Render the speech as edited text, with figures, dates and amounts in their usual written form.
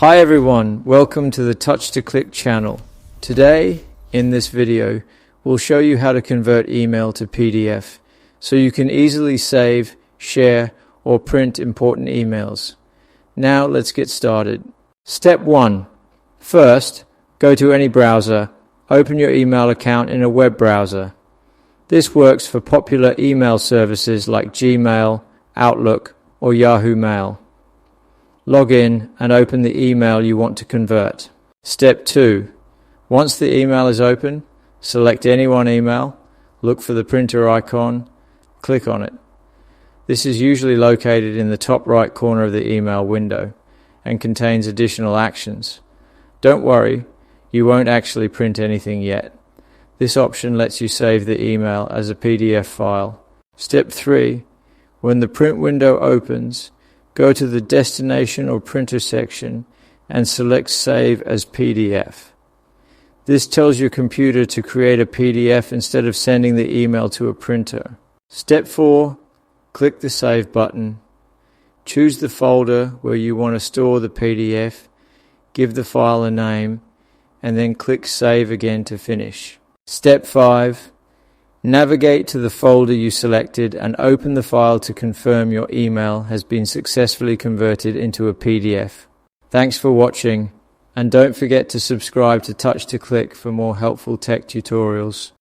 Hi everyone, welcome to the Touch to Click channel. Today, in this video, we'll show you how to convert email to PDF so you can easily save, share, or print important emails. Now let's get started. Step 1. First, go to any browser. Open your email account in a web browser. This works for popular email services like Gmail, Outlook, or Yahoo Mail. Log in and open the email you want to convert. Step 2. Once the email is open, select any one email, look for the printer icon, click on it. This is usually located in the top right corner of the email window and contains additional actions. Don't worry, you won't actually print anything yet. This option lets you save the email as a PDF file. Step 3. When the print window opens, go to the destination or printer section and select Save as PDF. This tells your computer to create a PDF instead of sending the email to a printer. Step 4. Click the Save button. Choose the folder where you want to store the PDF, give the file a name, and then click Save again to finish. Step 5. Navigate to the folder you selected and open the file to confirm your email has been successfully converted into a PDF. Thanks for watching, and don't forget to subscribe to Touch to Click for more helpful tech tutorials.